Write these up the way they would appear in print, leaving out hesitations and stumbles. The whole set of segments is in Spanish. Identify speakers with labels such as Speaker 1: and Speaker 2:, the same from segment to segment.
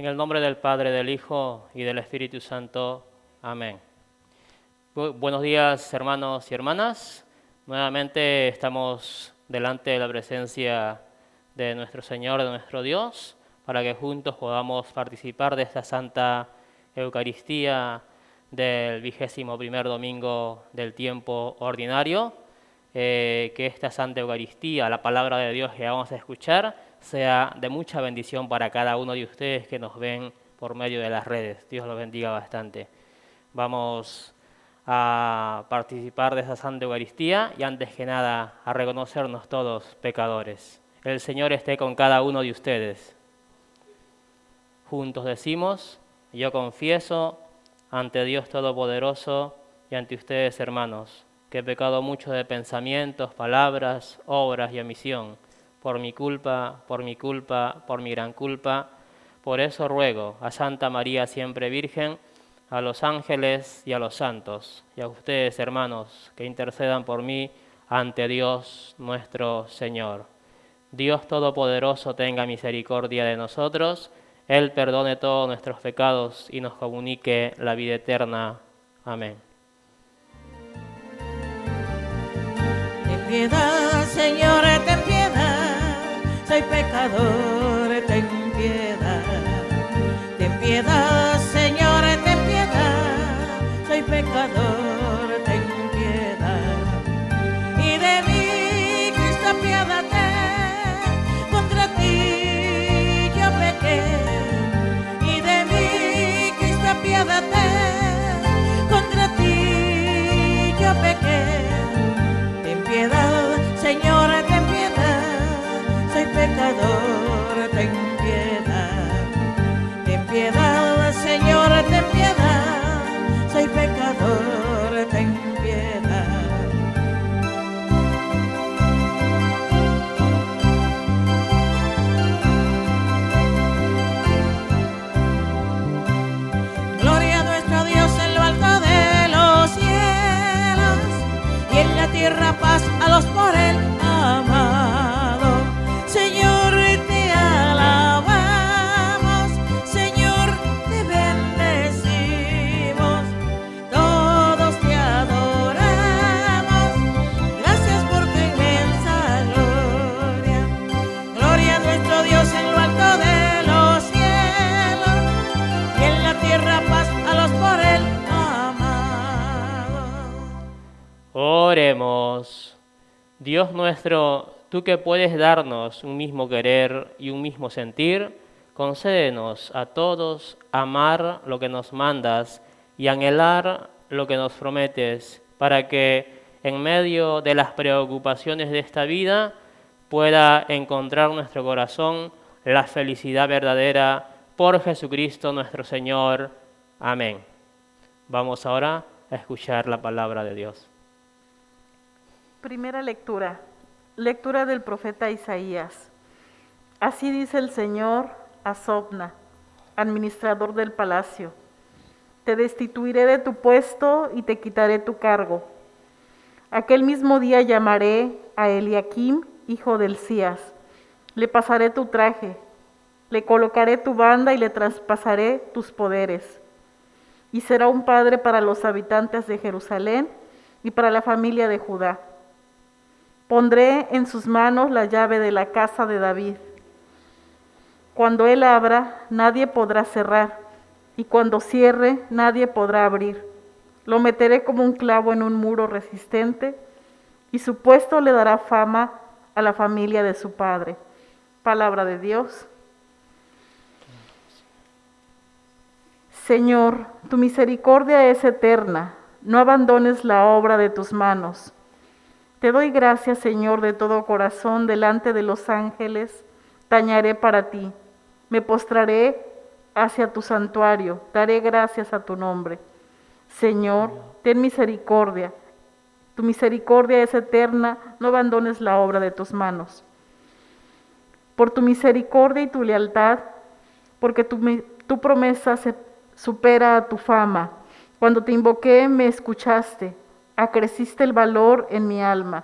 Speaker 1: En el nombre del Padre, del Hijo y del Espíritu Santo. Amén. Buenos días, hermanos y hermanas. Nuevamente estamos delante de la presencia de nuestro Señor, de nuestro Dios, para que juntos podamos participar de esta Santa Eucaristía del 21º domingo del tiempo ordinario. Que esta Santa Eucaristía, la palabra de Dios que vamos a escuchar, sea de mucha bendición para cada uno de ustedes que nos ven por medio de las redes. Dios los bendiga bastante. Vamos a participar de esa Santa Eucaristía y antes que nada a reconocernos todos pecadores. El Señor esté con cada uno de ustedes. Juntos decimos: yo confieso ante Dios Todopoderoso y ante ustedes, hermanos, que he pecado mucho de pensamientos, palabras, obras y omisión, por mi culpa, por mi gran culpa. Por eso ruego a Santa María siempre Virgen, a los ángeles y a los santos, y a ustedes, hermanos, que intercedan por mí ante Dios nuestro Señor. Dios Todopoderoso tenga misericordia de nosotros, Él perdone todos nuestros pecados y nos comunique la vida eterna. Amén.
Speaker 2: Ten piedad, Señor, ten piedad, soy pecador, ten piedad. Ten piedad, Señor, ten piedad, soy pecador, ten piedad. Y de mí, Cristo, apiádate, contra ti yo pequé. Y de mí, Cristo, apiádate, contra ti yo pequé. Señor, ten piedad, soy pecador, ten piedad. Ten piedad, Señor, ten piedad, soy pecador, ten piedad. Gloria a nuestro Dios en lo alto de los cielos y en la tierra paz a los por él amado. Señor, te alabamos, Señor, te bendecimos, todos te adoramos. Gracias por tu inmensa gloria. Gloria a nuestro Dios en lo alto de los cielos y en la tierra paz a los por él amados.
Speaker 1: Oremos. Dios nuestro, tú que puedes darnos un mismo querer y un mismo sentir, concédenos a todos amar lo que nos mandas y anhelar lo que nos prometes, para que en medio de las preocupaciones de esta vida pueda encontrar nuestro corazón la felicidad verdadera por Jesucristo nuestro Señor. Amén. Vamos ahora a escuchar la palabra de Dios.
Speaker 3: Primera lectura. Lectura del profeta Isaías. Así dice el Señor a Sobna, administrador del palacio: te destituiré de tu puesto y te quitaré tu cargo. Aquel mismo día llamaré a Eliakim, hijo del Hilcías. Le pasaré tu traje, le colocaré tu banda y le traspasaré tus poderes. Y será un padre para los habitantes de Jerusalén y para la familia de Judá. Pondré en sus manos la llave de la casa de David. Cuando él abra, nadie podrá cerrar, y cuando cierre, nadie podrá abrir. Lo meteré como un clavo en un muro resistente, y su puesto le dará fama a la familia de su padre. Palabra de Dios. Señor, tu misericordia es eterna, no abandones la obra de tus manos. Te doy gracias, Señor, de todo corazón, delante de los ángeles, tañaré para ti. Me postraré hacia tu santuario, daré gracias a tu nombre. Señor, ten misericordia. Tu misericordia es eterna, no abandones la obra de tus manos. Por tu misericordia y tu lealtad, porque tu promesa se supera a tu fama. Cuando te invoqué, me escuchaste. Acreciste el valor en mi alma.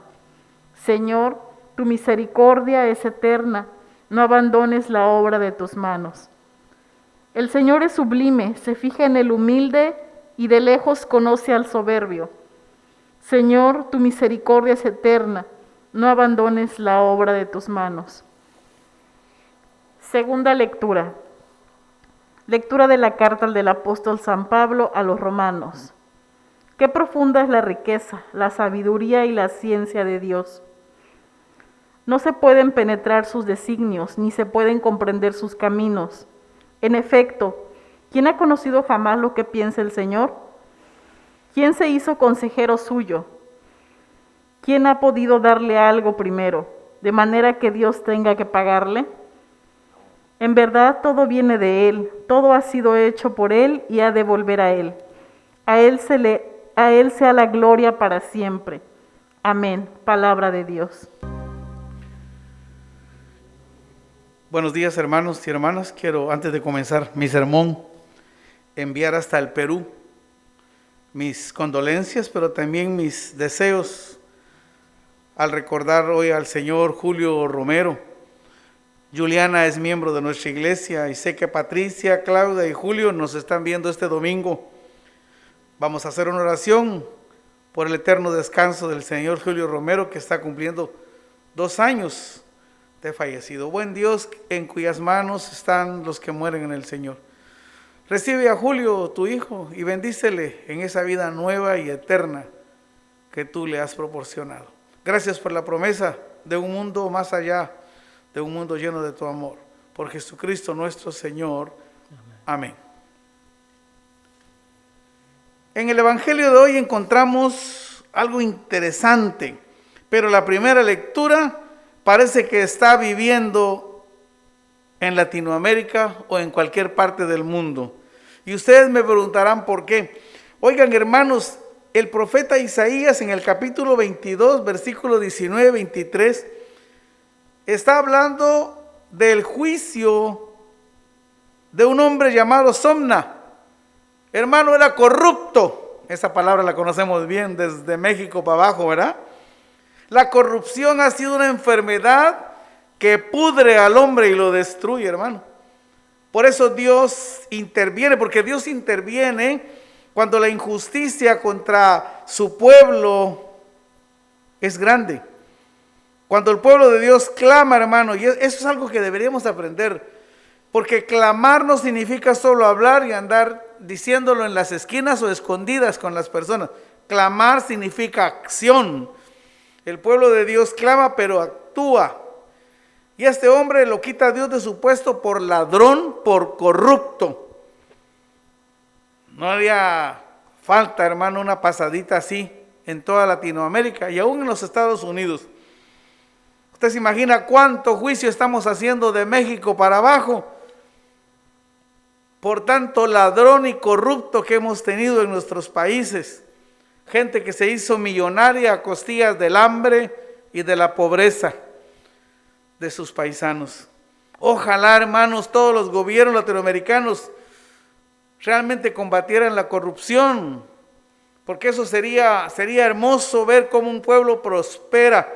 Speaker 3: Señor, tu misericordia es eterna, no abandones la obra de tus manos. El Señor es sublime, se fija en el humilde y de lejos conoce al soberbio. Señor, tu misericordia es eterna, no abandones la obra de tus manos. Segunda lectura. Lectura de la carta del apóstol San Pablo a los romanos. Qué profunda es la riqueza, la sabiduría y la ciencia de Dios. No se pueden penetrar sus designios, ni se pueden comprender sus caminos. En efecto, ¿quién ha conocido jamás lo que piensa el Señor? ¿Quién se hizo consejero suyo? ¿Quién ha podido darle algo primero, de manera que Dios tenga que pagarle? En verdad todo viene de Él, todo ha sido hecho por Él y ha de volver a Él. A Él sea la gloria para siempre. Amén. Palabra de Dios.
Speaker 4: Buenos días, hermanos y hermanas. Quiero, antes de comenzar mi sermón, enviar hasta el Perú mis condolencias, pero también mis deseos al recordar hoy al señor Julio Romero. Juliana es miembro de nuestra iglesia y sé que Patricia, Claudia y Julio nos están viendo este domingo. Vamos a hacer una oración por el eterno descanso del señor Julio Romero, que está cumpliendo 2 años de fallecido. Buen Dios, en cuyas manos están los que mueren en el Señor. Recibe a Julio, tu hijo, y bendícele en esa vida nueva y eterna que tú le has proporcionado. Gracias por la promesa de un mundo más allá, de un mundo lleno de tu amor. Por Jesucristo nuestro Señor. Amén. En el Evangelio de hoy encontramos algo interesante, pero la primera lectura parece que está viviendo en Latinoamérica o en cualquier parte del mundo. Y ustedes me preguntarán por qué. Oigan, hermanos, el profeta Isaías en el capítulo 22, versículo 19-23, está hablando del juicio de un hombre llamado Somna. Hermano, era corrupto. Esa palabra la conocemos bien desde México para abajo, ¿verdad? La corrupción ha sido una enfermedad que pudre al hombre y lo destruye, hermano. Por eso Dios interviene, porque Dios interviene cuando la injusticia contra su pueblo es grande. Cuando el pueblo de Dios clama, hermano, y eso es algo que deberíamos aprender, porque clamar no significa solo hablar y andar diciéndolo en las esquinas o escondidas con las personas. Clamar significa acción. El pueblo de Dios clama, pero actúa. Y este hombre lo quita a Dios de su puesto por ladrón, por corrupto. No haría falta, hermano, una pasadita así en toda Latinoamérica y aún en los Estados Unidos. ¿Usted se imagina cuánto juicio estamos haciendo de México para abajo? Por tanto ladrón y corrupto que hemos tenido en nuestros países. Gente que se hizo millonaria a costillas del hambre y de la pobreza de sus paisanos. Ojalá, hermanos, todos los gobiernos latinoamericanos realmente combatieran la corrupción, porque eso sería hermoso ver cómo un pueblo prospera.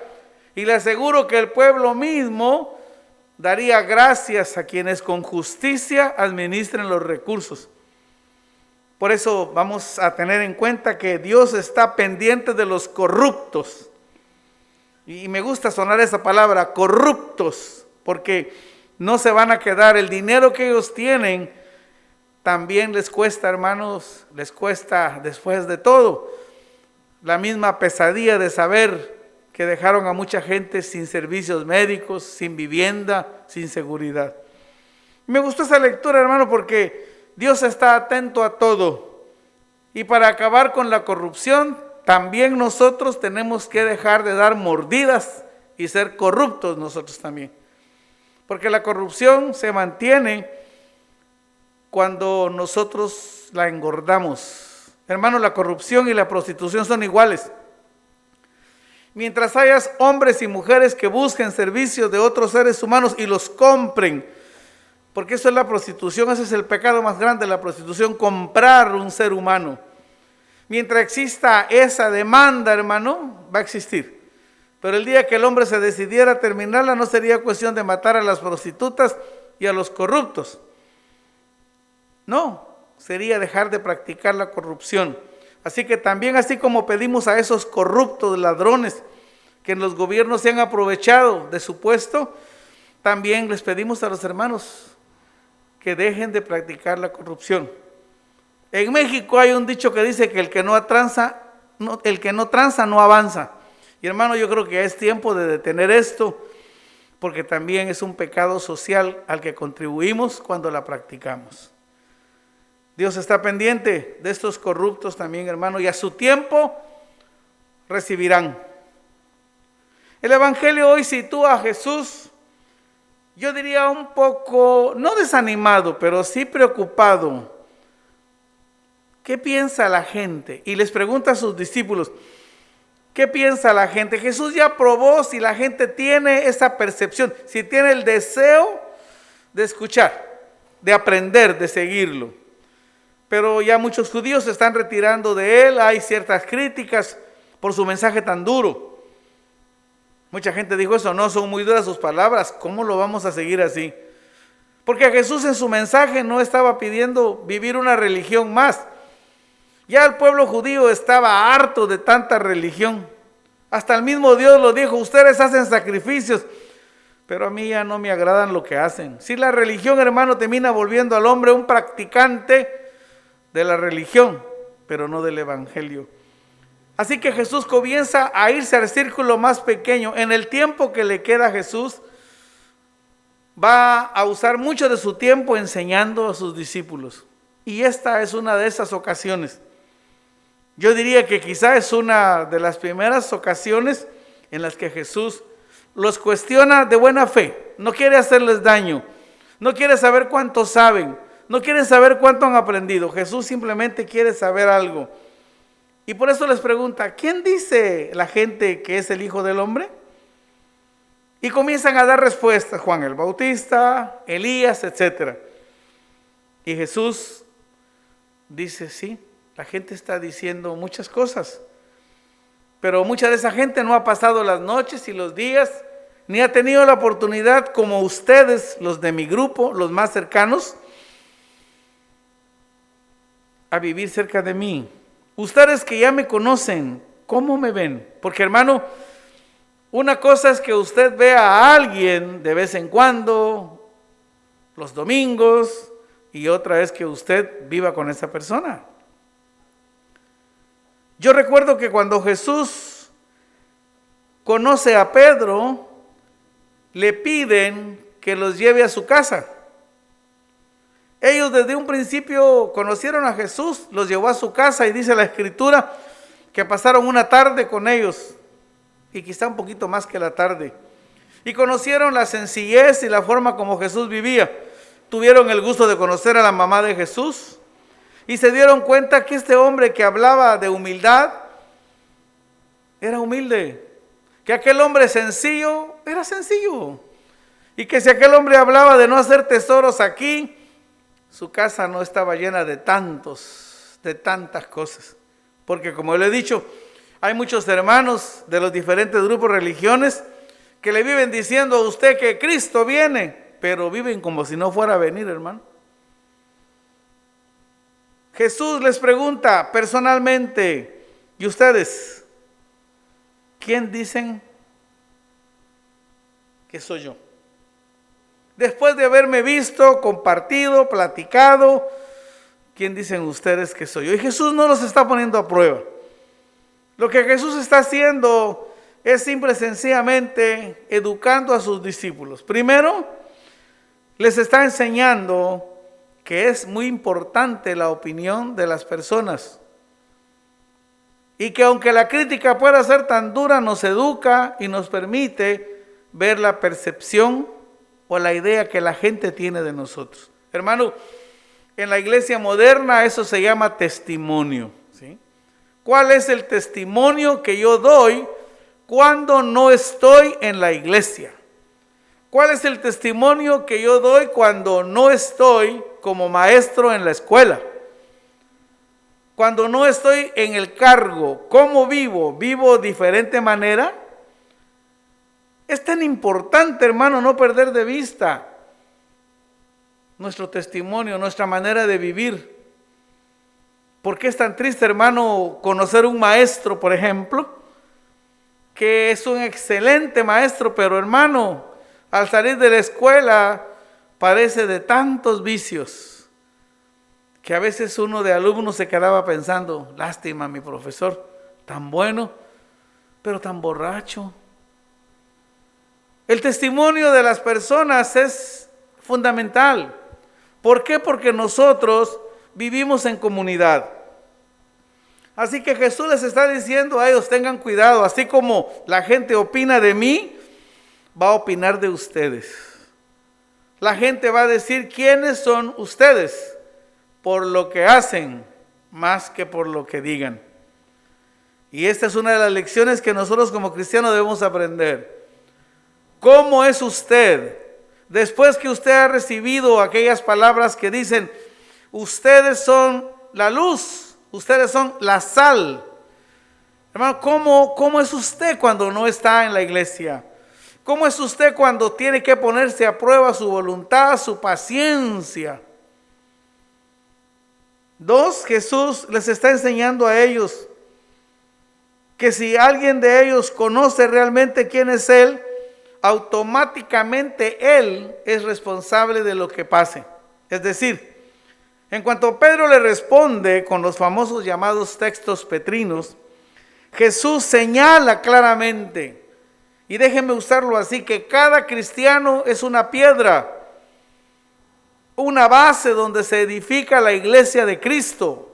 Speaker 4: Y le aseguro que el pueblo mismo daría gracias a quienes con justicia administren los recursos. Por eso vamos a tener en cuenta que Dios está pendiente de los corruptos. Y me gusta sonar esa palabra, corruptos, porque no se van a quedar. El dinero que ellos tienen también les cuesta, hermanos, les cuesta después de todo la misma pesadilla de saber que dejaron a mucha gente sin servicios médicos, sin vivienda, sin seguridad. Me gustó esa lectura, hermano, porque Dios está atento a todo. Y para acabar con la corrupción, también nosotros tenemos que dejar de dar mordidas y ser corruptos nosotros también. Porque la corrupción se mantiene cuando nosotros la engordamos. Hermano, la corrupción y la prostitución son iguales. Mientras hayas hombres y mujeres que busquen servicios de otros seres humanos y los compren, porque eso es la prostitución, ese es el pecado más grande de la prostitución, comprar un ser humano. Mientras exista esa demanda, hermano, va a existir. Pero el día que el hombre se decidiera a terminarla, no sería cuestión de matar a las prostitutas y a los corruptos. No, sería dejar de practicar la corrupción. Así que también, así como pedimos a esos corruptos ladrones que en los gobiernos se han aprovechado de su puesto, también les pedimos a los hermanos que dejen de practicar la corrupción. En México hay un dicho que dice que el que no tranza no avanza. Y hermano, yo creo que ya es tiempo de detener esto, porque también es un pecado social al que contribuimos cuando la practicamos. Dios está pendiente de estos corruptos también, hermano, y a su tiempo recibirán. El Evangelio hoy sitúa a Jesús, yo diría un poco, no desanimado, pero sí preocupado. ¿Qué piensa la gente? Y les pregunta a sus discípulos, ¿qué piensa la gente? Jesús ya probó si la gente tiene esa percepción, si tiene el deseo de escuchar, de aprender, de seguirlo. Pero ya muchos judíos se están retirando de él, hay ciertas críticas por su mensaje tan duro. Mucha gente dijo eso, no, son muy duras sus palabras, ¿cómo lo vamos a seguir así? Porque Jesús en su mensaje no estaba pidiendo vivir una religión más. Ya el pueblo judío estaba harto de tanta religión. Hasta el mismo Dios lo dijo, ustedes hacen sacrificios, pero a mí ya no me agradan lo que hacen. Si la religión, hermano, termina volviendo al hombre un practicante de la religión, pero no del evangelio. Así que Jesús comienza a irse al círculo más pequeño. En el tiempo que le queda a Jesús, va a usar mucho de su tiempo enseñando a sus discípulos. Y esta es una de esas ocasiones. Yo diría que quizá es una de las primeras ocasiones en las que Jesús los cuestiona de buena fe. No quiere hacerles daño, no quiere saber cuánto saben, no quiere saber cuánto han aprendido. Jesús simplemente quiere saber algo. Y por eso les pregunta, ¿quién dice la gente que es el Hijo del Hombre? Y comienzan a dar respuestas, Juan el Bautista, Elías, etc. Y Jesús dice, sí, la gente está diciendo muchas cosas, pero mucha de esa gente no ha pasado las noches y los días, ni ha tenido la oportunidad como ustedes, los de mi grupo, los más cercanos, a vivir cerca de mí. Ustedes que ya me conocen, ¿cómo me ven? Porque hermano, una cosa es que usted vea a alguien de vez en cuando, los domingos, y otra es que usted viva con esa persona. Yo recuerdo que cuando Jesús conoce a Pedro, le piden que los lleve a su casa. Ellos desde un principio conocieron a Jesús, los llevó a su casa y dice la Escritura que pasaron una tarde con ellos y quizá un poquito más que la tarde. Y conocieron la sencillez y la forma como Jesús vivía. Tuvieron el gusto de conocer a la mamá de Jesús y se dieron cuenta que este hombre que hablaba de humildad era humilde, que aquel hombre sencillo era sencillo y que si aquel hombre hablaba de no hacer tesoros aquí, su casa no estaba llena de tantas cosas. Porque como le he dicho, hay muchos hermanos de los diferentes grupos religiones que le viven diciendo a usted que Cristo viene, pero viven como si no fuera a venir, hermano. Jesús les pregunta personalmente, ¿y ustedes? ¿Quién dicen que soy yo? Después de haberme visto, compartido, platicado, ¿quién dicen ustedes que soy yo? Y Jesús no los está poniendo a prueba. Lo que Jesús está haciendo es simple y sencillamente educando a sus discípulos. Primero, les está enseñando que es muy importante la opinión de las personas. Y que aunque la crítica pueda ser tan dura, nos educa y nos permite ver la percepción o la idea que la gente tiene de nosotros. Hermano, en la iglesia moderna eso se llama testimonio, ¿sí? ¿Cuál es el testimonio que yo doy cuando no estoy en la iglesia? ¿Cuál es el testimonio que yo doy cuando no estoy como maestro en la escuela? Cuando no estoy en el cargo, ¿cómo vivo? ¿Vivo de diferente manera? Es tan importante, hermano, no perder de vista nuestro testimonio, nuestra manera de vivir. ¿Por qué es tan triste, hermano, conocer un maestro, por ejemplo, que es un excelente maestro, pero hermano, al salir de la escuela padece de tantos vicios, que a veces uno de alumnos se quedaba pensando, lástima mi profesor, tan bueno, pero tan borracho. El testimonio de las personas es fundamental. ¿Por qué? Porque nosotros vivimos en comunidad. Así que Jesús les está diciendo a ellos, tengan cuidado, así como la gente opina de mí, va a opinar de ustedes. La gente va a decir quiénes son ustedes por lo que hacen, más que por lo que digan. Y esta es una de las lecciones que nosotros como cristianos debemos aprender. ¿Cómo es usted? Después que usted ha recibido aquellas palabras que dicen, ustedes son la luz, ustedes son la sal. Hermano, ¿cómo es usted cuando no está en la iglesia? ¿Cómo es usted cuando tiene que ponerse a prueba su voluntad, su paciencia? 2, Jesús les está enseñando a ellos que si alguien de ellos conoce realmente quién es Él, automáticamente Él es responsable de lo que pase. Es decir, en cuanto Pedro le responde con los famosos llamados textos petrinos, Jesús señala claramente, y déjenme usarlo así, que cada cristiano es una piedra, una base donde se edifica la iglesia de Cristo,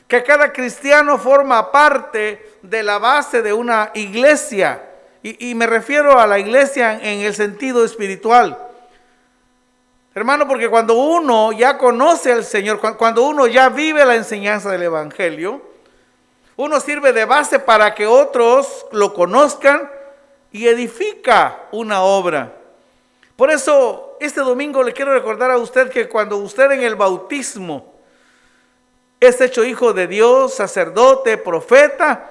Speaker 4: que cada cristiano forma parte de la base de una iglesia, y me refiero a la iglesia en el sentido espiritual. Hermano, porque cuando uno ya conoce al Señor, cuando uno ya vive la enseñanza del Evangelio, uno sirve de base para que otros lo conozcan y edifica una obra. Por eso, este domingo le quiero recordar a usted que cuando usted en el bautismo es hecho hijo de Dios, sacerdote, profeta,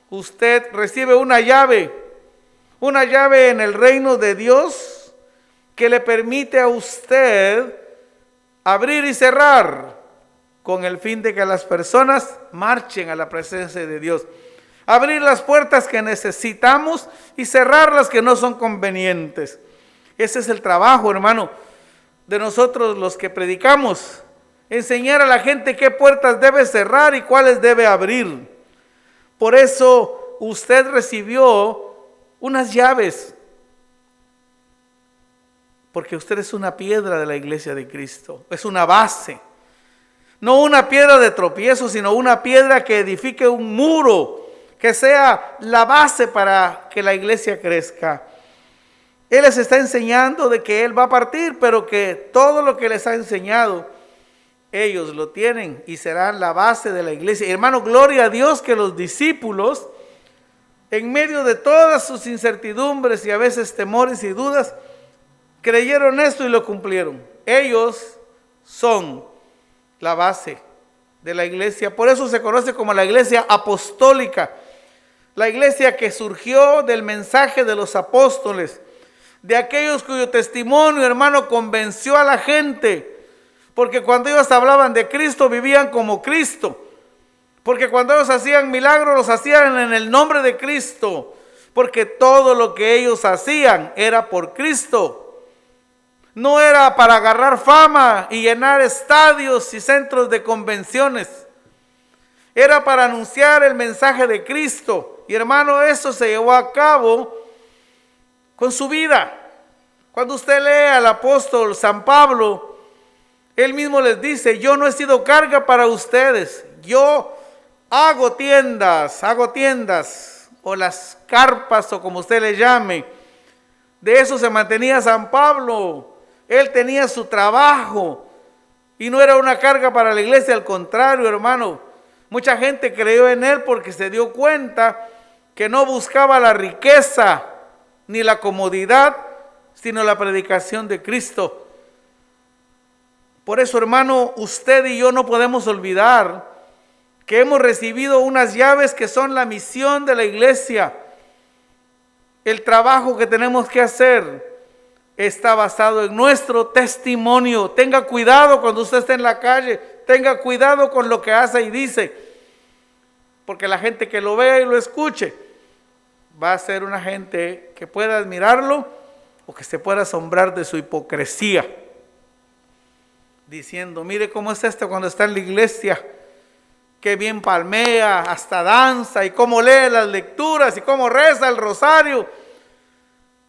Speaker 4: usted recibe una llave en el reino de Dios que le permite a usted abrir y cerrar con el fin de que las personas marchen a la presencia de Dios. Abrir las puertas que necesitamos y cerrar las que no son convenientes. Ese es el trabajo, hermano, de nosotros los que predicamos. Enseñar a la gente qué puertas debe cerrar y cuáles debe abrir. Por eso usted recibió unas llaves, porque usted es una piedra de la iglesia de Cristo, es una base. No una piedra de tropiezo, sino una piedra que edifique un muro, que sea la base para que la iglesia crezca. Él les está enseñando de que Él va a partir, pero que todo lo que les ha enseñado, ellos lo tienen y serán la base de la iglesia. Y hermano, gloria a Dios que los discípulos, en medio de todas sus incertidumbres y a veces temores y dudas, creyeron esto y lo cumplieron. Ellos son la base de la iglesia. Por eso se conoce como la iglesia apostólica. La iglesia que surgió del mensaje de los apóstoles, de aquellos cuyo testimonio, hermano, convenció a la gente. Porque cuando ellos hablaban de Cristo, vivían como Cristo. Porque cuando ellos hacían milagros, los hacían en el nombre de Cristo. Porque todo lo que ellos hacían era por Cristo. No era para agarrar fama y llenar estadios y centros de convenciones. Era para anunciar el mensaje de Cristo. Y hermano, eso se llevó a cabo con su vida. Cuando usted lee al apóstol San Pablo, él mismo les dice, yo no he sido carga para ustedes. Yo hago tiendas, o las carpas, o como usted le llame. De eso se mantenía San Pablo. Él tenía su trabajo y no era una carga para la iglesia, al contrario, hermano. Mucha gente creyó en él porque se dio cuenta que no buscaba la riqueza ni la comodidad, sino la predicación de Cristo. Por eso, hermano, usted y yo no podemos olvidar que hemos recibido unas llaves que son la misión de la iglesia, el trabajo que tenemos que hacer. está basado en nuestro testimonio. Tenga cuidado cuando usted esté en la calle, tenga cuidado con lo que hace y dice, porque la gente que lo vea y lo escuche va a ser una gente que pueda admirarlo o que se pueda asombrar de su hipocresía, diciendo, mire cómo es cuando está en la iglesia, qué bien palmea, hasta danza, y cómo lee las lecturas, y cómo reza el rosario,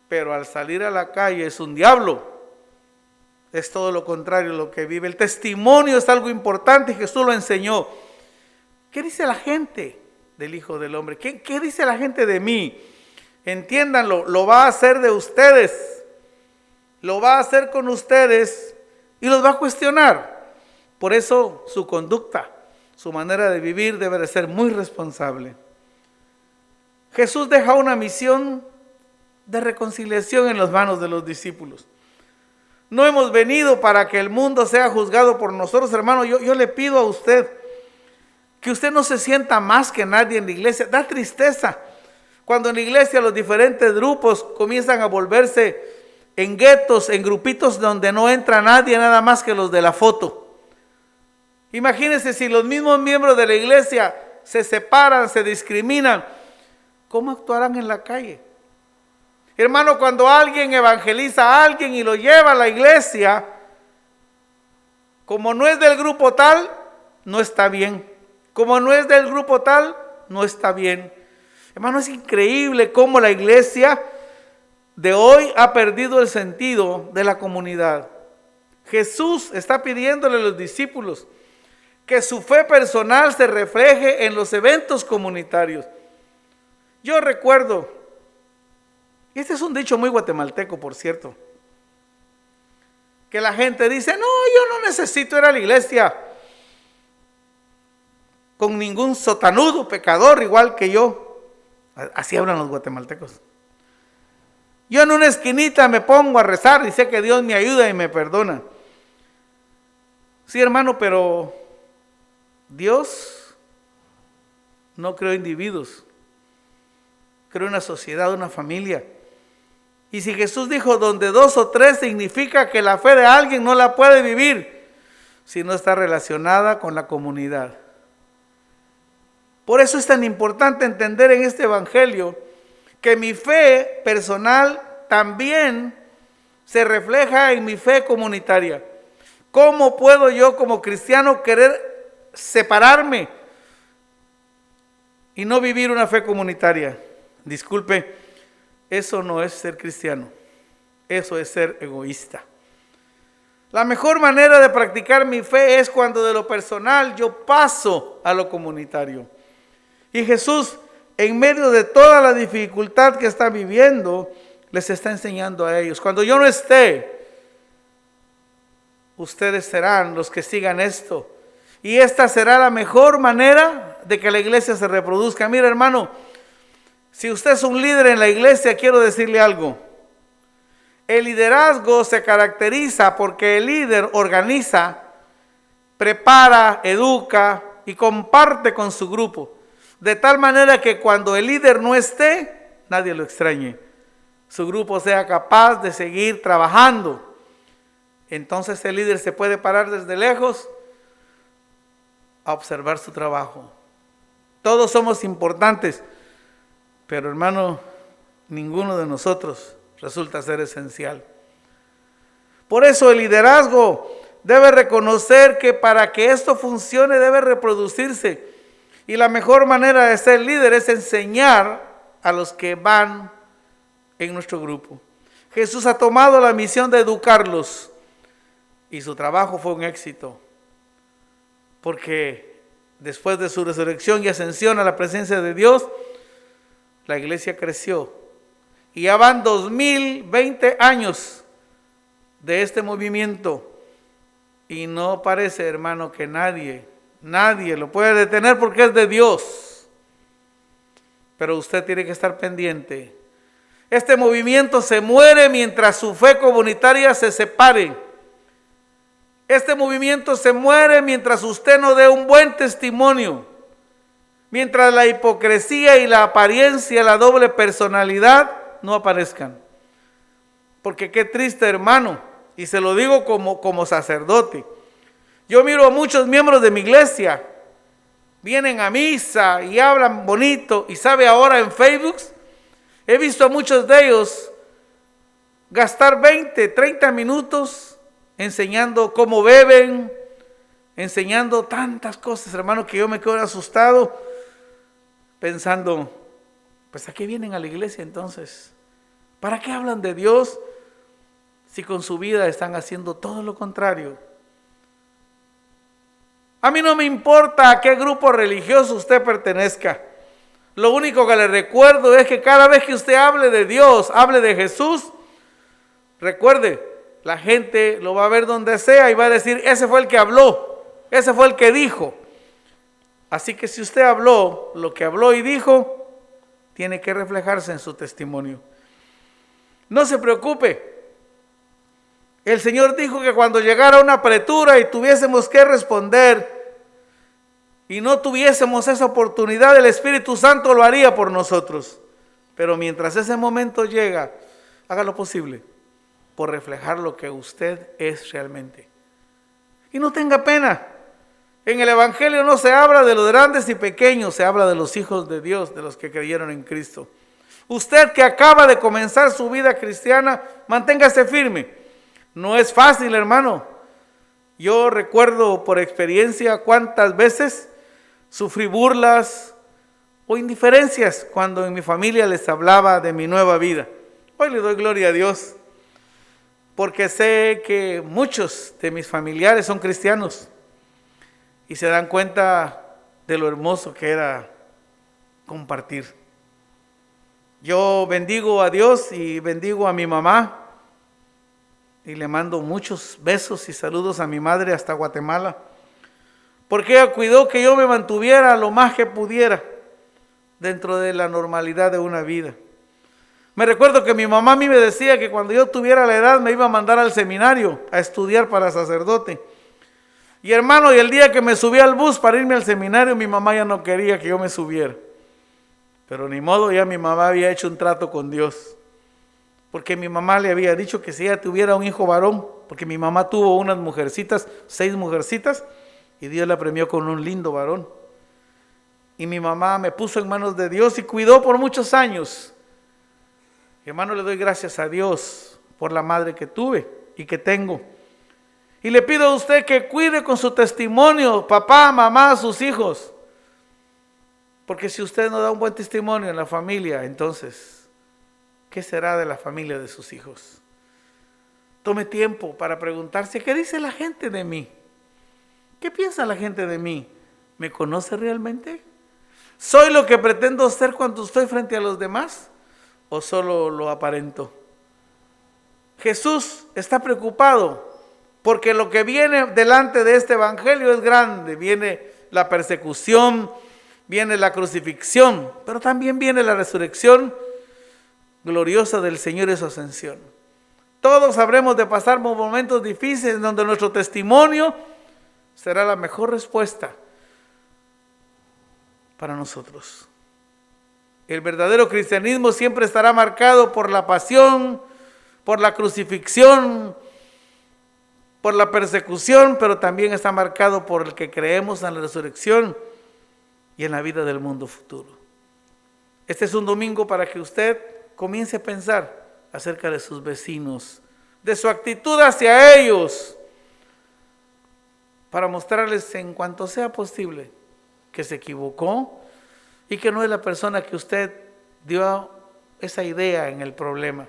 Speaker 4: pero al salir a la calle es un diablo. Es todo lo contrario lo que vive. El testimonio es algo importante y Jesús lo enseñó. ¿Qué dice la gente del Hijo del Hombre? ¿Qué dice la gente de mí? Entiéndanlo, lo va a hacer de ustedes, lo va a hacer con ustedes y los va a cuestionar. Por eso su conducta, su manera de vivir debe de ser muy responsable. Jesús deja una misión de reconciliación en las manos de los discípulos. No hemos venido para que el mundo sea juzgado por nosotros, hermano. Yo le pido a usted que usted no se sienta más que nadie en la iglesia. Da tristeza cuando en la iglesia los diferentes grupos comienzan a volverse en guetos, en grupitos donde no entra nadie, nada más que los de la foto. Imagínense si los mismos miembros de la iglesia se separan, se discriminan, ¿cómo actuarán en la calle? Hermano, cuando alguien evangeliza a alguien y lo lleva a la iglesia, como no es del grupo tal, no está bien. Como no es del grupo tal, no está bien. Hermano, es increíble cómo la iglesia de hoy ha perdido el sentido de la comunidad. Jesús está pidiéndole a los discípulos que su fe personal se refleje en los eventos comunitarios. Yo recuerdo, este es un dicho muy guatemalteco, por cierto, que la gente dice, no, yo no necesito ir a la iglesia con ningún sotanudo, pecador, igual que yo. Así hablan los guatemaltecos. Yo en una esquinita me pongo a rezar y sé que Dios me ayuda y me perdona. Sí, hermano, pero Dios no creó individuos, creó una sociedad, una familia. Y si Jesús dijo donde 2 o 3, significa que la fe de alguien no la puede vivir si no está relacionada con la comunidad. Por eso es tan importante entender en este evangelio que mi fe personal también se refleja en mi fe comunitaria. ¿Cómo puedo yo como cristiano querer separarme y no vivir una fe comunitaria? Disculpe, eso no es ser cristiano, eso es ser egoísta. La mejor manera de practicar mi fe es cuando de lo personal yo paso a lo comunitario. Y Jesús, en medio de toda la dificultad que está viviendo, les está enseñando a ellos. Cuando yo no esté, ustedes serán los que sigan esto. Y esta será la mejor manera de que la iglesia se reproduzca. Mira, hermano, si usted es un líder en la iglesia, quiero decirle algo. El liderazgo se caracteriza porque el líder organiza, prepara, educa y comparte con su grupo. De tal manera que cuando el líder no esté, nadie lo extrañe. Su grupo sea capaz de seguir trabajando. Entonces el líder se puede parar desde lejos a observar su trabajo. Todos somos importantes, pero hermano, ninguno de nosotros resulta ser esencial. Por eso el liderazgo debe reconocer que para que esto funcione debe reproducirse. Y la mejor manera de ser líder es enseñar a los que van en nuestro grupo. Jesús ha tomado la misión de educarlos y su trabajo fue un éxito. Porque después de su resurrección y ascensión a la presencia de Dios, la iglesia creció. Y ya van 2020 años de este movimiento. Y no parece, hermano, que nadie lo puede detener porque es de Dios. Pero usted tiene que estar pendiente. Este movimiento se muere mientras su fe comunitaria se separe. Este movimiento se muere mientras usted no dé un buen testimonio. Mientras la hipocresía y la apariencia, la doble personalidad no aparezcan. Porque qué triste, hermano, y se lo digo como sacerdote. Yo miro a muchos miembros de mi iglesia, vienen a misa y hablan bonito, y sabe, ahora en Facebook, he visto a muchos de ellos gastar 20, 30 minutos enseñando cómo beben, enseñando tantas cosas, hermano, que yo me quedo asustado pensando, pues ¿a qué vienen a la iglesia entonces? ¿Para qué hablan de Dios si con su vida están haciendo todo lo contrario? A mí no me importa a qué grupo religioso usted pertenezca. Lo único que le recuerdo es que cada vez que usted hable de Dios, hable de Jesús, recuerde, la gente lo va a ver donde sea y va a decir, ese fue el que habló, ese fue el que dijo. Así que si usted habló lo que habló y dijo, tiene que reflejarse en su testimonio. No se preocupe. El Señor dijo que cuando llegara una apretura y tuviésemos que responder y no tuviésemos esa oportunidad, el Espíritu Santo lo haría por nosotros. Pero mientras ese momento llega, haga lo posible por reflejar lo que usted es realmente. Y no tenga pena. En el Evangelio no se habla de los grandes y pequeños, se habla de los hijos de Dios, de los que creyeron en Cristo. Usted que acaba de comenzar su vida cristiana, manténgase firme. No es fácil, hermano. Yo recuerdo por experiencia cuántas veces sufrí burlas o indiferencias cuando en mi familia les hablaba de mi nueva vida. Hoy le doy gloria a Dios, porque sé que muchos de mis familiares son cristianos y se dan cuenta de lo hermoso que era compartir. Yo bendigo a Dios y bendigo a mi mamá y le mando muchos besos y saludos a mi madre hasta Guatemala, porque ella cuidó que yo me mantuviera lo más que pudiera dentro de la normalidad de una vida. Me recuerdo que mi mamá a mí me decía que cuando yo tuviera la edad me iba a mandar al seminario a estudiar para sacerdote. Y hermano, y el día que me subí al bus para irme al seminario, mi mamá ya no quería que yo me subiera. Pero ni modo, ya mi mamá había hecho un trato con Dios. Porque mi mamá le había dicho que si ella tuviera un hijo varón, porque mi mamá tuvo unas mujercitas, 6 mujercitas, y Dios la premió con un lindo varón. Y mi mamá me puso en manos de Dios y cuidó por muchos años. Y hermano, le doy gracias a Dios por la madre que tuve y que tengo. Y le pido a usted que cuide con su testimonio, papá, mamá, sus hijos. Porque si usted no da un buen testimonio en la familia, entonces, ¿qué será de la familia de sus hijos? Tome tiempo para preguntarse, ¿qué dice la gente de mí? ¿Qué piensa la gente de mí? ¿Me conoce realmente? ¿Soy lo que pretendo ser cuando estoy frente a los demás? ¿O solo lo aparento? Jesús está preocupado porque lo que viene delante de este evangelio es grande. Viene la persecución, viene la crucifixión, pero también viene la resurrección gloriosa del Señor y su ascensión. Todos habremos de pasar momentos difíciles donde nuestro testimonio será la mejor respuesta para nosotros. El verdadero cristianismo siempre estará marcado por la pasión, por la crucifixión, por la persecución, pero también está marcado por el que creemos en la resurrección y en la vida del mundo futuro. Este es un domingo para que usted comience a pensar acerca de sus vecinos, de su actitud hacia ellos, para mostrarles en cuanto sea posible que se equivocó y que no es la persona que usted dio esa idea en el problema,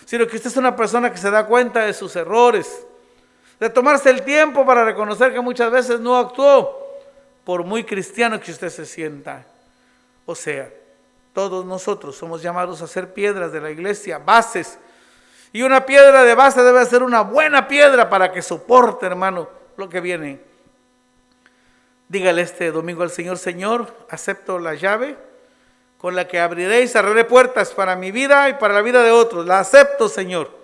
Speaker 4: sino que usted es una persona que se da cuenta de sus errores, de tomarse el tiempo para reconocer que muchas veces no actuó, por muy cristiano que usted se sienta. O sea, todos nosotros somos llamados a ser piedras de la iglesia, bases, y una piedra de base debe ser una buena piedra para que soporte, hermano, lo que viene. Dígale este domingo al Señor: Señor, acepto la llave con la que abriré y cerraré puertas para mi vida y para la vida de otros. La acepto, Señor.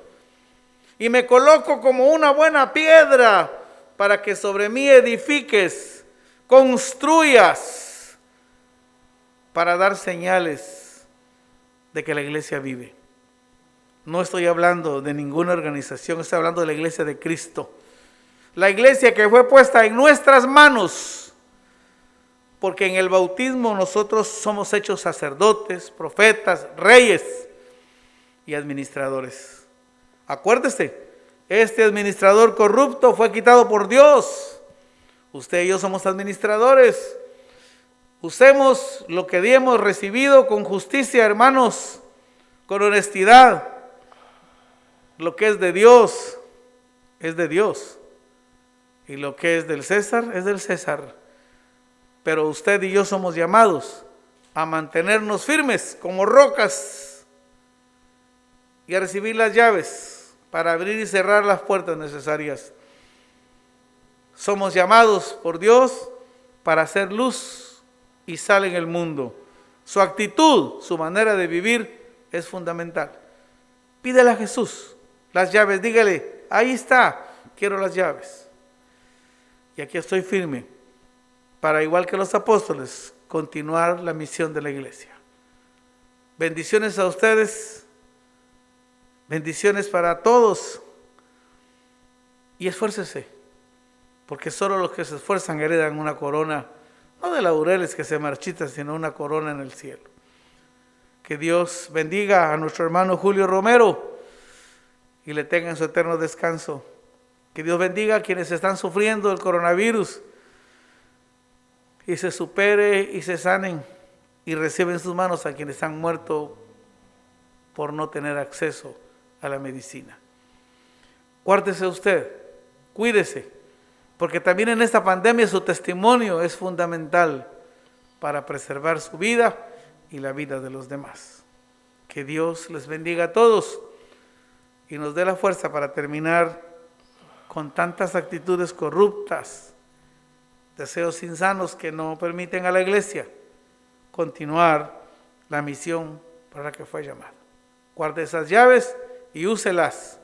Speaker 4: Y me coloco como una buena piedra para que sobre mí edifiques, construyas, para dar señales de que la iglesia vive. No estoy hablando de ninguna organización, estoy hablando de la iglesia de Cristo. La iglesia que fue puesta en nuestras manos, porque en el bautismo nosotros somos hechos sacerdotes, profetas, reyes y administradores. Acuérdese, este administrador corrupto fue quitado por Dios. Usted y yo somos administradores. Usemos lo que hemos recibido con justicia, hermanos, con honestidad. Lo que es de Dios, es de Dios. Y lo que es del César, es del César. Pero usted y yo somos llamados a mantenernos firmes como rocas y a recibir las llaves para abrir y cerrar las puertas necesarias. Somos llamados por Dios para hacer luz y sal en el mundo. Su actitud, su manera de vivir es fundamental. Pídele a Jesús las llaves, dígale, ahí está, quiero las llaves. Y aquí estoy firme para, igual que los apóstoles, continuar la misión de la iglesia. Bendiciones a ustedes, bendiciones para todos y esfuércese, porque solo los que se esfuerzan heredan una corona, no de laureles que se marchitan, sino una corona en el cielo. Que Dios bendiga a nuestro hermano Julio Romero y le tenga en su eterno descanso. Que Dios bendiga a quienes están sufriendo el coronavirus y se supere y se sanen y reciben en sus manos a quienes han muerto por no tener acceso a la medicina. Guárdese usted, cuídese, porque también en esta pandemia su testimonio es fundamental para preservar su vida y la vida de los demás. Que Dios les bendiga a todos y nos dé la fuerza para terminar con tantas actitudes corruptas, deseos insanos que no permiten a la iglesia continuar la misión para la que fue llamada. Guarde esas llaves y úselas.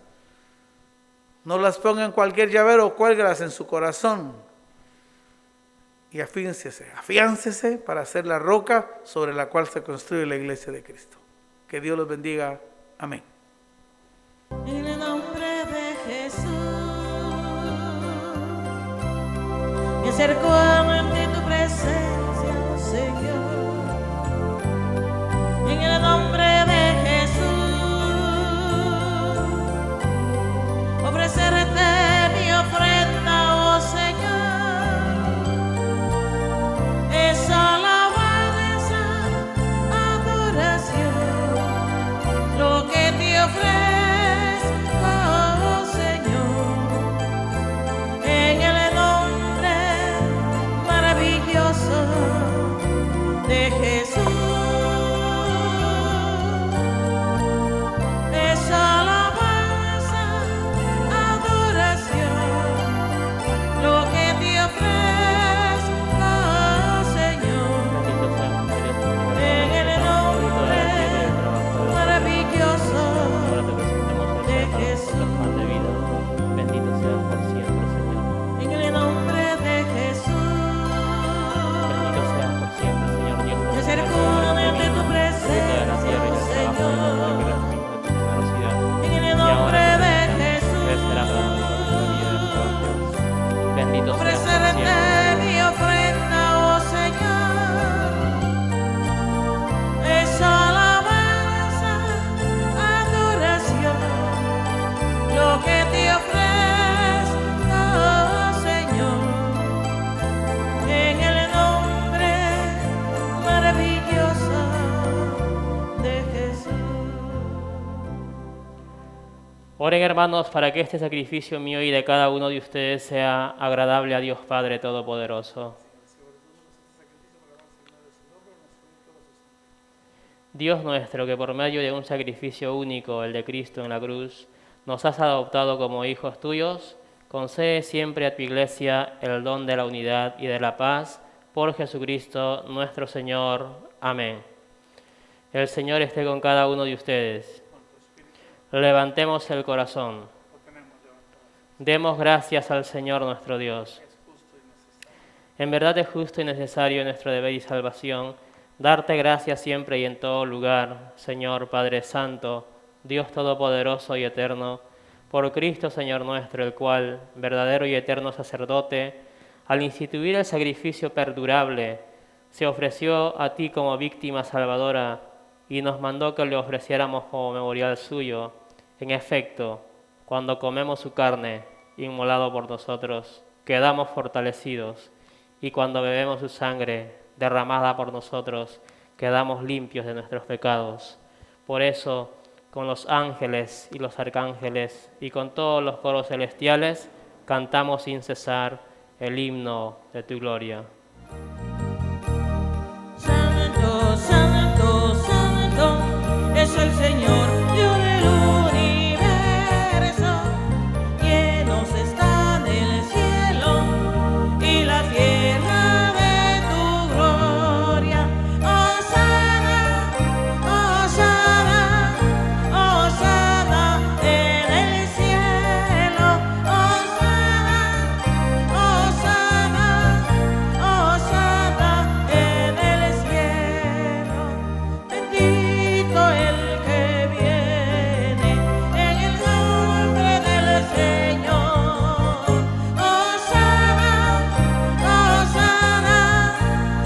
Speaker 4: No las ponga en cualquier llavero, cuélgalas en su corazón. Y afiáncese para ser la roca sobre la cual se construye la iglesia de Cristo. Que Dios los bendiga. Amén.
Speaker 2: En el nombre de Jesús, me acerco ante tu presencia, Señor. En el nombre de Jesús, ofrecerte mi ofrenda, oh Señor. Es alabanza, adoración, lo que te ofrezco. De Jesús, es alabanza, adoración, lo que te ofrezco, Señor, en el nombre maravilloso de Jesús.
Speaker 1: Bendito seas por siempre, Señor.
Speaker 2: En el nombre de Jesús,
Speaker 1: Bendito seas por siempre, Señor Dios.
Speaker 2: me acerco ante tu presencia, Señor. En el nombre de Jesús,
Speaker 1: bendito seas por
Speaker 2: ofrecerte
Speaker 1: siempre.
Speaker 2: mi ofrenda, oh Señor. Es alabanza, adoración, lo que te ofrezco, oh Señor. En el nombre maravilloso de Jesús.
Speaker 1: Oren, hermanos, para que este sacrificio mío y de cada uno de ustedes sea agradable a Dios Padre Todopoderoso. Dios nuestro, que por medio de un sacrificio único, el de Cristo en la cruz, nos has adoptado como hijos tuyos, concede siempre a tu Iglesia el don de la unidad y de la paz, por Jesucristo nuestro Señor. Amén. El Señor esté con cada uno de ustedes. Levantemos el corazón. Demos gracias al Señor nuestro Dios. En verdad es justo y necesario nuestro deber y salvación, darte gracias siempre y en todo lugar, Señor Padre Santo, Dios Todopoderoso y Eterno, por Cristo Señor nuestro, el cual, verdadero y eterno sacerdote, al instituir el sacrificio perdurable, se ofreció a ti como víctima salvadora y nos mandó que le ofreciéramos como memorial suyo. En efecto, cuando comemos su carne, inmolado por nosotros, quedamos fortalecidos, y cuando bebemos su sangre, derramada por nosotros, quedamos limpios de nuestros pecados. Por eso, con los ángeles y los arcángeles y con todos los coros celestiales, cantamos sin cesar el himno de tu gloria.
Speaker 2: Santo, santo, santo, es el Señor, Dios del universo. Llenos están el cielo y la tierra de tu gloria. Hosana, hosana, hosana en el cielo. Hosana, hosana, hosana en el cielo. Bendito el que viene en el nombre del Señor. Hosana, hosana,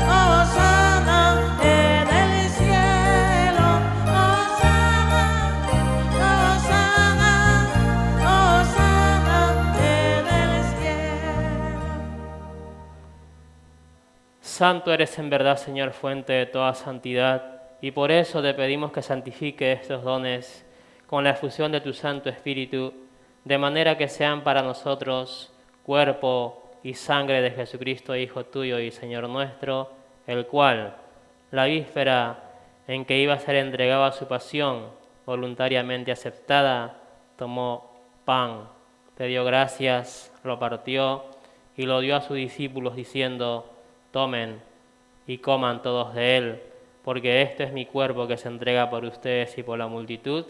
Speaker 2: hosana en el cielo. Hosana, hosana, hosana en el cielo.
Speaker 1: Santo eres en verdad, Señor, fuente de toda santidad, y por eso te pedimos que santifique estos dones con la efusión de tu Santo Espíritu, de manera que sean para nosotros cuerpo y sangre de Jesucristo, Hijo tuyo y Señor nuestro, el cual, la víspera en que iba a ser entregado a su pasión, voluntariamente aceptada, tomó pan, te dio gracias, lo partió y lo dio a sus discípulos diciendo: tomen y coman todos de él, porque este es mi cuerpo que se entrega por ustedes y por la multitud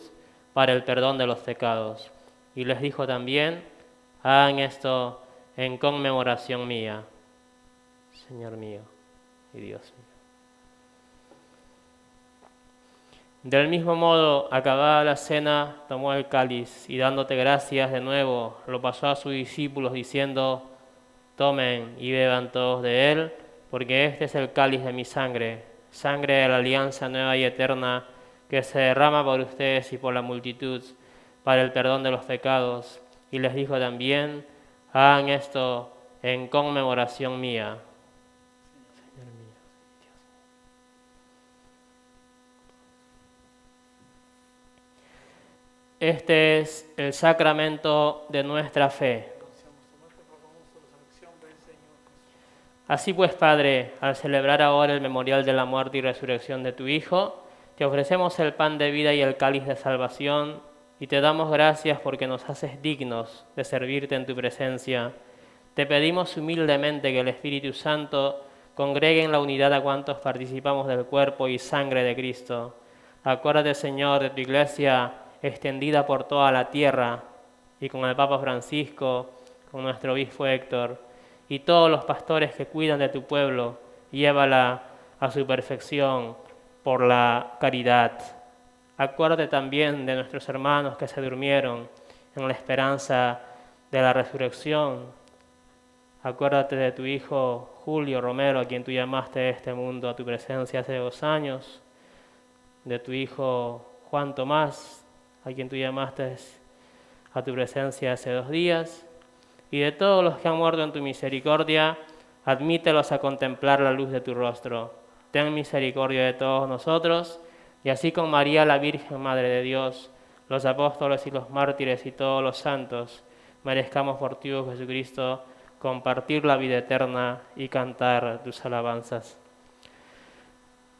Speaker 1: para el perdón de los pecados. Y les dijo también: hagan esto en conmemoración mía. Señor mío y Dios mío. Del mismo modo, acabada la cena, tomó el cáliz y dándote gracias de nuevo, lo pasó a sus discípulos diciendo: tomen y beban todos de él, porque este es el cáliz de mi sangre, sangre de la alianza nueva y eterna, que se derrama por ustedes y por la multitud para el perdón de los pecados. Y les dijo también: hagan esto en conmemoración mía. Señor mío, Dios mío. Este es el sacramento de nuestra fe. Así pues, Padre, al celebrar ahora el memorial de la muerte y resurrección de tu Hijo, te ofrecemos el pan de vida y el cáliz de salvación, y te damos gracias porque nos haces dignos de servirte en tu presencia. Te pedimos humildemente que el Espíritu Santo congregue en la unidad a cuantos participamos del cuerpo y sangre de Cristo. Acuérdate, Señor, de tu Iglesia extendida por toda la tierra, y con el Papa Francisco, con nuestro obispo Héctor, y todos los pastores que cuidan de tu pueblo, llévala a su perfección por la caridad. Acuérdate también de nuestros hermanos que se durmieron en la esperanza de la resurrección. Acuérdate de tu hijo Julio Romero, a quien tú llamaste de este mundo a tu presencia hace 2 años, de tu hijo Juan Tomás, a quien tú llamaste a tu presencia hace 2 días, y de todos los que han muerto en tu misericordia, admítelos a contemplar la luz de tu rostro. Ten misericordia de todos nosotros, y así con María, la Virgen Madre de Dios, los apóstoles y los mártires y todos los santos, merezcamos por ti, oh Jesucristo, compartir la vida eterna y cantar tus alabanzas.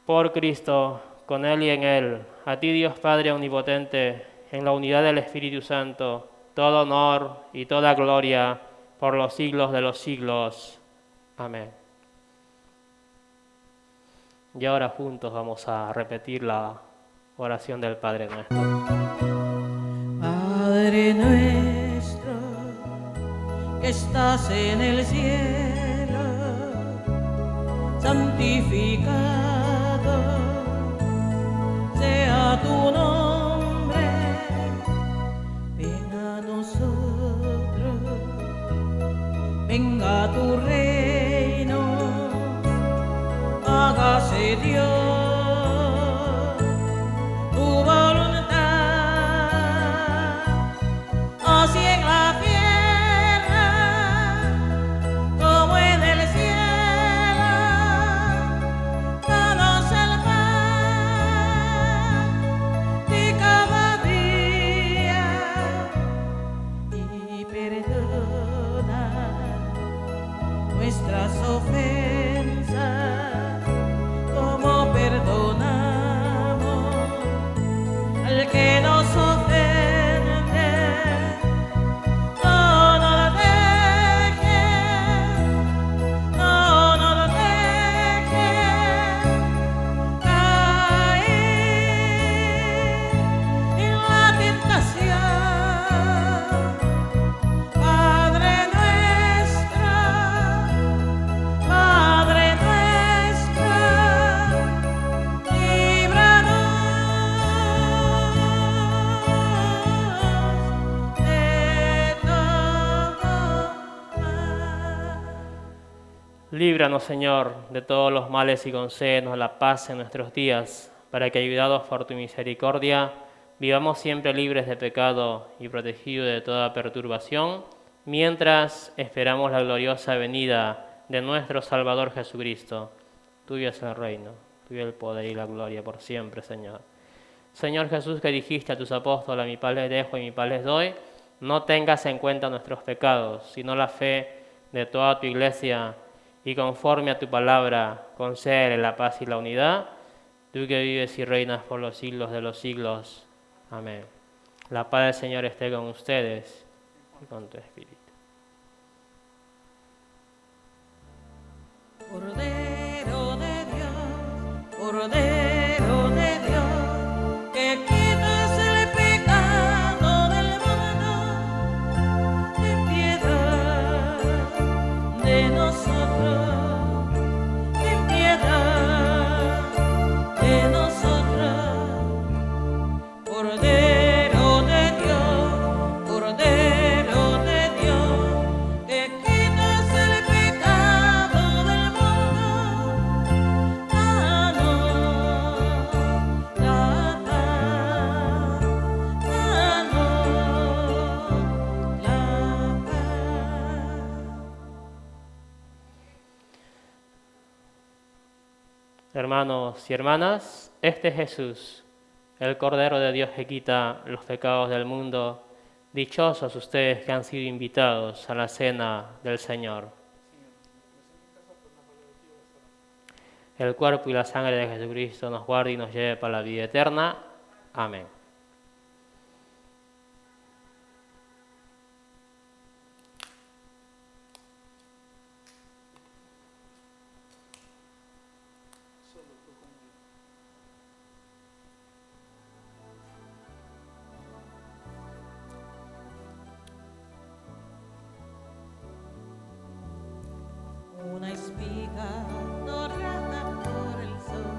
Speaker 1: Por Cristo, con Él y en Él, a ti Dios Padre Omnipotente, en la unidad del Espíritu Santo, todo honor y toda gloria por los siglos de los siglos. Amén. Y ahora juntos vamos a repetir la oración del Padre Nuestro.
Speaker 2: Padre nuestro, que estás en el cielo, santificado sea tu nombre. venga tu reino, hágase Dios tu voluntad, así en la tierra como en el cielo. Danos el pan de cada día y perdona nuestras ofensas como perdonamos al que nos ofende. No nos dejes, no nos dejes caer en la tentación. Padre nuestro, líbranos de todo mal.
Speaker 1: Líbranos, Señor, de todos los males y concédenos la paz en nuestros días, para que, ayudados por tu misericordia, vivamos siempre libres de pecado y protegidos de toda perturbación, mientras esperamos la gloriosa venida de nuestro Salvador Jesucristo. Tuyo es el reino, tuyo el poder y la gloria por siempre, Señor. Señor Jesús, que dijiste a tus apóstoles, mi paz les dejo y mi paz les doy, no tengas en cuenta nuestros pecados, sino la fe de toda tu iglesia, y conforme a tu palabra, concédele la paz y la unidad, tú que vives y reinas por los siglos de los siglos. Amén. La paz del Señor esté con ustedes y con tu espíritu.
Speaker 2: Cordero de Dios, que quitas el pecado del mundo, ten piedad de nosotros, ten piedad de nosotros. Cordero de Dios, que quitas el pecado del mundo, danos la paz, danos la paz.
Speaker 1: Hermanos y hermanas, este es Jesús, el Cordero de Dios que quita los pecados del mundo. Dichosos ustedes que han sido invitados a la cena del Señor. El cuerpo y la sangre de Jesucristo nos guarde y nos lleve para la vida eterna. Amén.
Speaker 2: Una espiga dorada por el sol,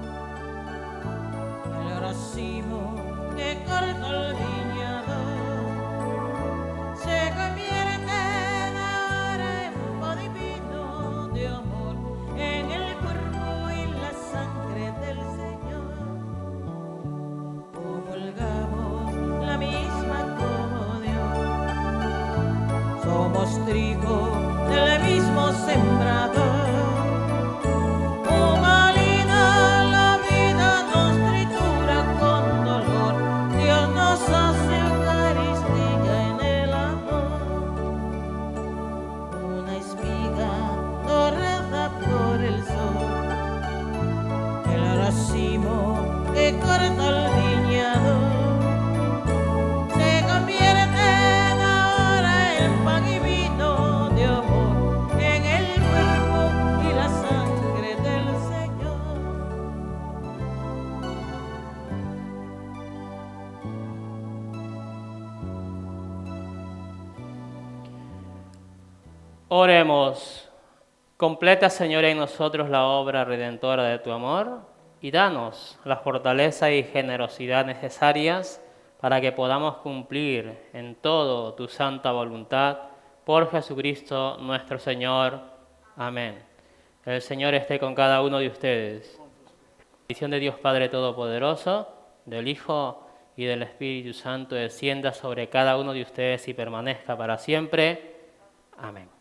Speaker 2: el racimo que corta el viñador, se convierte ahora en pan divino de amor, en el cuerpo y la sangre del Señor. Comulgamos la misma comunión, somos trigo del mismo sembrador. Humanidad, la vida nos tritura con dolor. Dios nos hace Eucaristía en el amor. Una espiga dorada por el sol, el racimo que corta el viñador, se convierte ahora en pan y vino de amor, en el cuerpo y la sangre del Señor.
Speaker 1: Oremos. Completa, Señor, en nosotros la obra redentora de tu amor y danos la fortaleza y generosidad necesarias para que podamos cumplir en todo tu santa voluntad por Jesucristo nuestro Señor. Amén. El Señor esté con cada uno de ustedes. Bendición de Dios Padre Todopoderoso, del Hijo y del Espíritu Santo descienda sobre cada uno de ustedes y permanezca para siempre. Amén.